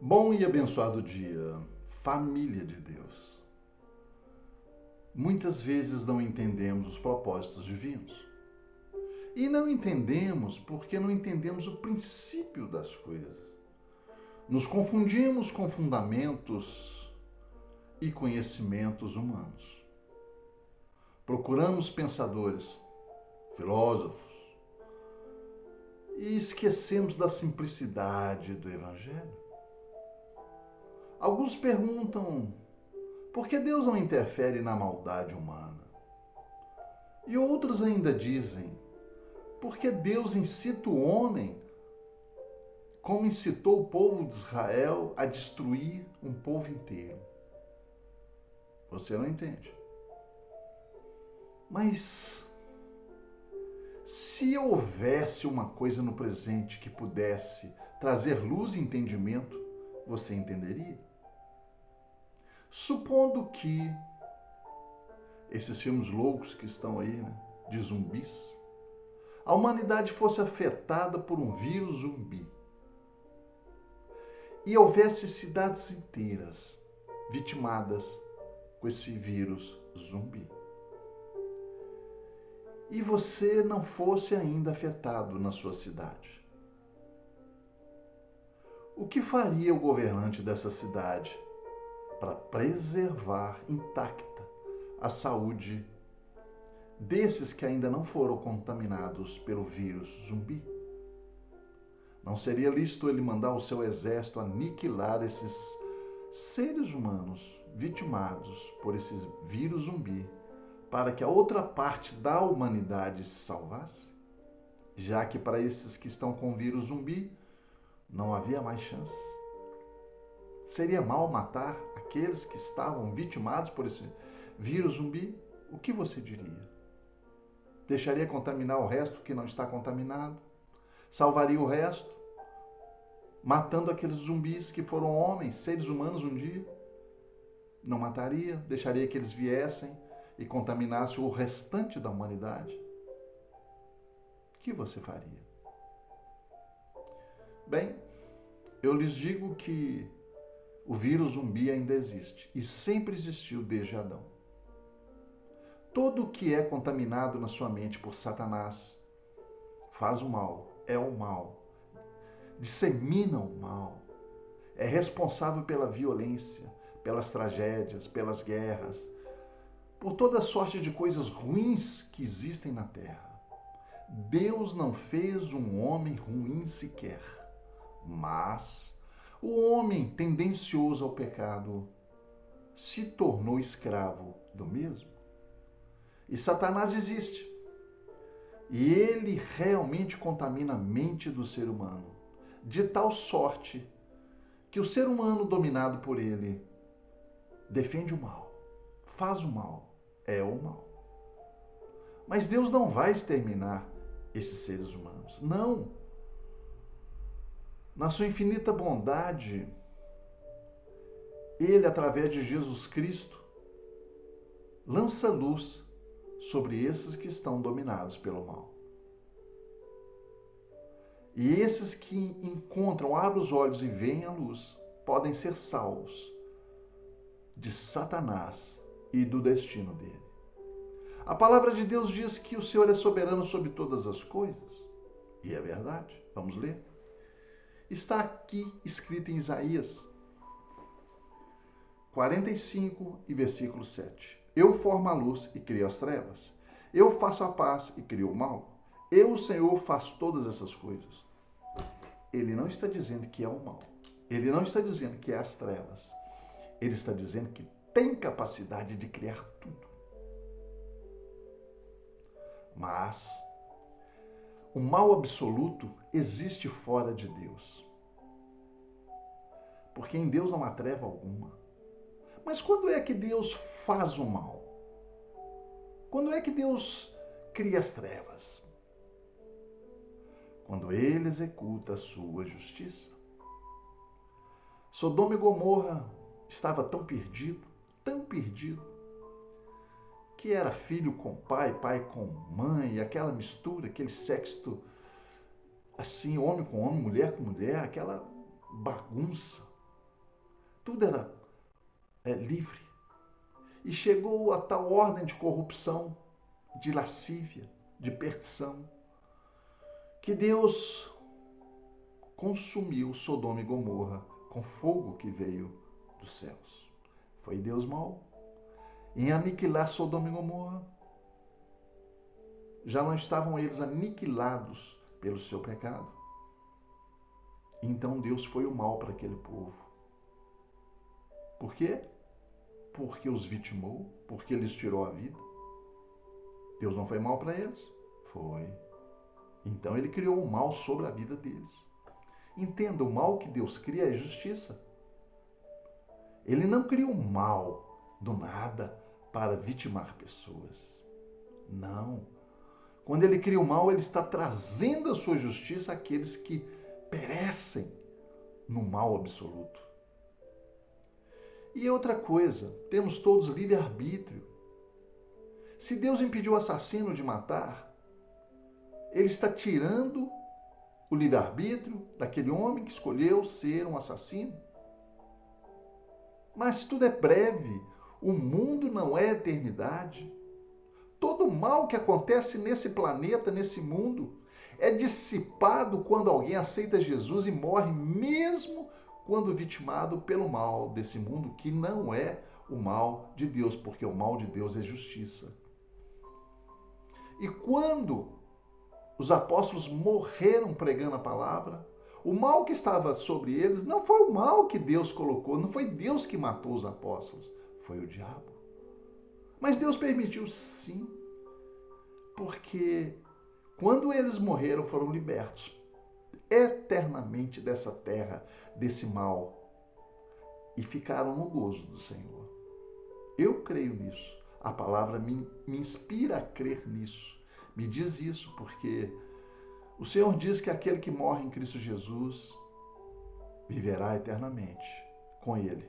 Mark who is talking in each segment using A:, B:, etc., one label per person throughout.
A: Bom e abençoado dia, família de Deus. Muitas vezes não entendemos os propósitos divinos. E não entendemos porque não entendemos o princípio das coisas. Nos confundimos com fundamentos e conhecimentos humanos. Procuramos pensadores, filósofos, e esquecemos da simplicidade do Evangelho. Alguns perguntam por que Deus não interfere na maldade humana? E outros ainda dizem, por que Deus incita o homem, como incitou o povo de Israel a destruir um povo inteiro? Você não entende. Mas se houvesse uma coisa no presente que pudesse trazer luz e entendimento, você entenderia? Supondo que esses filmes loucos que estão aí, né, de zumbis, a humanidade fosse afetada por um vírus zumbi e houvesse cidades inteiras vitimadas com esse vírus zumbi, e você não fosse ainda afetado na sua cidade, o que faria o governante dessa cidade para preservar intacta a saúde desses que ainda não foram contaminados pelo vírus zumbi? Não seria lícito ele mandar o seu exército aniquilar esses seres humanos vitimados por esse vírus zumbi para que a outra parte da humanidade se salvasse? Já que para esses que estão com o vírus zumbi não havia mais chance. Seria mal matar aqueles que estavam vitimados por esse vírus zumbi? O que você diria? Deixaria contaminar o resto que não está contaminado? Salvaria o resto, matando aqueles zumbis que foram homens, seres humanos um dia? Não mataria? Deixaria que eles viessem e contaminassem o restante da humanidade? O que você faria? Bem, eu lhes digo que o vírus zumbi ainda existe e sempre existiu desde Adão. Todo o que é contaminado na sua mente por Satanás faz o mal, é o mal, dissemina o mal, é responsável pela violência, pelas tragédias, pelas guerras, por toda sorte de coisas ruins que existem na Terra. Deus não fez um homem ruim sequer, mas o homem tendencioso ao pecado se tornou escravo do mesmo. E Satanás existe. E ele realmente contamina a mente do ser humano, de tal sorte que o ser humano dominado por ele defende o mal, faz o mal, é o mal. Mas Deus não vai exterminar esses seres humanos. Não. Na sua infinita bondade, ele, através de Jesus Cristo, lança luz sobre esses que estão dominados pelo mal. E esses que encontram, abrem os olhos e veem a luz, podem ser salvos de Satanás e do destino dele. A palavra de Deus diz que o Senhor é soberano sobre todas as coisas. E é verdade. Vamos ler? Está aqui escrito em Isaías 45 e versículo 7. Eu formo a luz e crio as trevas. Eu faço a paz e crio o mal. Eu, o Senhor, faço todas essas coisas. Ele não está dizendo que é o mal. Ele não está dizendo que é as trevas. Ele está dizendo que tem capacidade de criar tudo. Mas o mal absoluto existe fora de Deus. Porque em Deus não há treva alguma. Mas quando é que Deus faz o mal? Quando é que Deus cria as trevas? Quando ele executa a sua justiça. Sodoma e Gomorra estava tão perdido, que era filho com pai, pai com mãe, aquela mistura, aquele sexto, assim, homem com homem, mulher com mulher, aquela bagunça. tudo era livre. E chegou a tal ordem de corrupção, de lascívia, de perdição, que Deus consumiu Sodoma e Gomorra com fogo que veio dos céus. Foi Deus mau em aniquilar Sodoma e Gomorra. Já não estavam eles aniquilados pelo seu pecado. Então Deus foi o mal para aquele povo. Por quê? Porque os vitimou, porque lhes tirou a vida. Deus não foi mal para eles? Foi. Então ele criou o mal sobre a vida deles. Entenda, o mal que Deus cria é justiça. Ele não cria o mal do nada para vitimar pessoas. Não. Quando ele cria o mal, ele está trazendo a sua justiça àqueles que perecem no mal absoluto. E outra coisa, temos todos livre-arbítrio. Se Deus impediu o assassino de matar, ele está tirando o livre-arbítrio daquele homem que escolheu ser um assassino. Mas tudo é breve, o mundo não é eternidade. Todo mal que acontece nesse planeta, nesse mundo, é dissipado quando alguém aceita Jesus e morre, mesmo quando vitimado pelo mal desse mundo, que não é o mal de Deus, porque o mal de Deus é justiça. E quando os apóstolos morreram pregando a palavra, o mal que estava sobre eles não foi o mal que Deus colocou, não foi Deus que matou os apóstolos, foi o diabo. Mas Deus permitiu sim, porque quando eles morreram foram libertos eternamente dessa terra, desse mal, e ficaram no gozo do Senhor. Eu creio nisso. A palavra me inspira a crer nisso. Me diz isso, porque o Senhor diz que aquele que morre em Cristo Jesus viverá eternamente com Ele,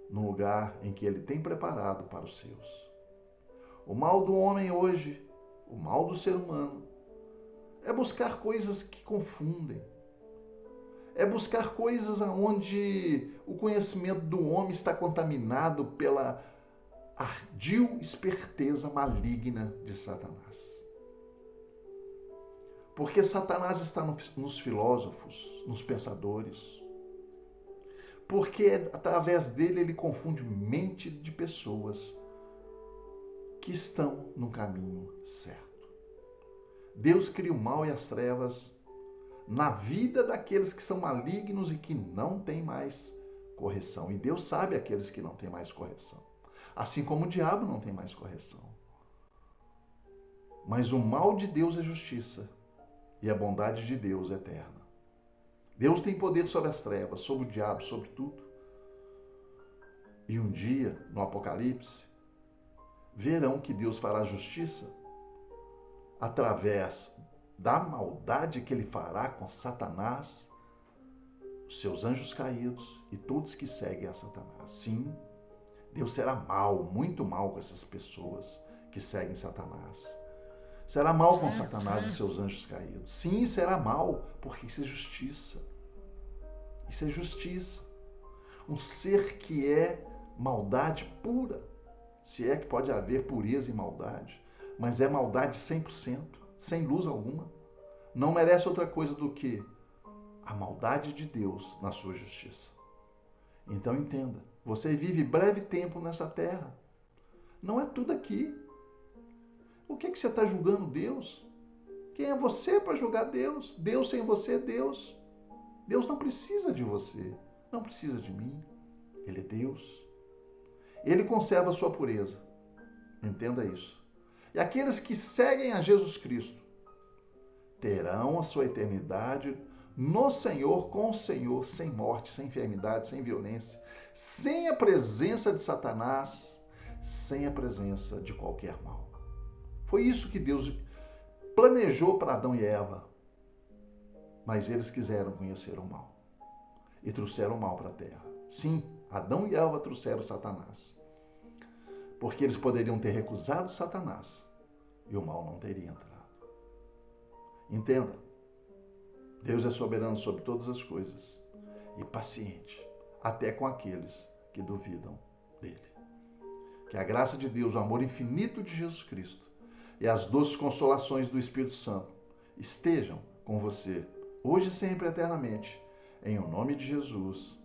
A: no lugar em que Ele tem preparado para os seus. O mal do homem hoje, o mal do ser humano, é buscar coisas que confundem. É buscar coisas onde o conhecimento do homem está contaminado pela ardil esperteza maligna de Satanás. Porque Satanás está nos filósofos, nos pensadores. Porque através dele ele confunde mente de pessoas que estão no caminho certo. Deus cria o mal e as trevas na vida daqueles que são malignos e que não têm mais correção. E Deus sabe aqueles que não têm mais correção. Assim como o diabo não tem mais correção. Mas o mal de Deus é justiça e a bondade de Deus é eterna. Deus tem poder sobre as trevas, sobre o diabo, sobre tudo. E um dia, no Apocalipse, verão que Deus fará justiça através da maldade que ele fará com Satanás, os seus anjos caídos e todos que seguem a Satanás. Sim, Deus será mal, muito mal com essas pessoas que seguem Satanás. Será mal com Satanás e seus anjos caídos. Sim, será mal, porque isso é justiça. Isso é justiça. Um ser que é maldade pura, se é que pode haver pureza e maldade, mas é maldade 100%, sem luz alguma. Não merece outra coisa do que a maldade de Deus na sua justiça. Então entenda, você vive breve tempo nessa terra. Não é tudo aqui. O que você está julgando Deus? Quem é você para julgar Deus? Deus sem você é Deus. Deus não precisa de você, não precisa de mim. Ele é Deus. Ele conserva a sua pureza. Entenda isso. E aqueles que seguem a Jesus Cristo terão a sua eternidade no Senhor, com o Senhor, sem morte, sem enfermidade, sem violência, sem a presença de Satanás, sem a presença de qualquer mal. Foi isso que Deus planejou para Adão e Eva. Mas eles quiseram conhecer o mal e trouxeram o mal para a terra. Sim, Adão e Eva trouxeram Satanás, porque eles poderiam ter recusado Satanás e o mal não teria entrado. Entenda, Deus é soberano sobre todas as coisas e paciente. até com aqueles que duvidam dele. Que a graça de Deus, o amor infinito de Jesus Cristo e as doces consolações do Espírito Santo estejam com você, hoje e sempre eternamente, em o nome de Jesus.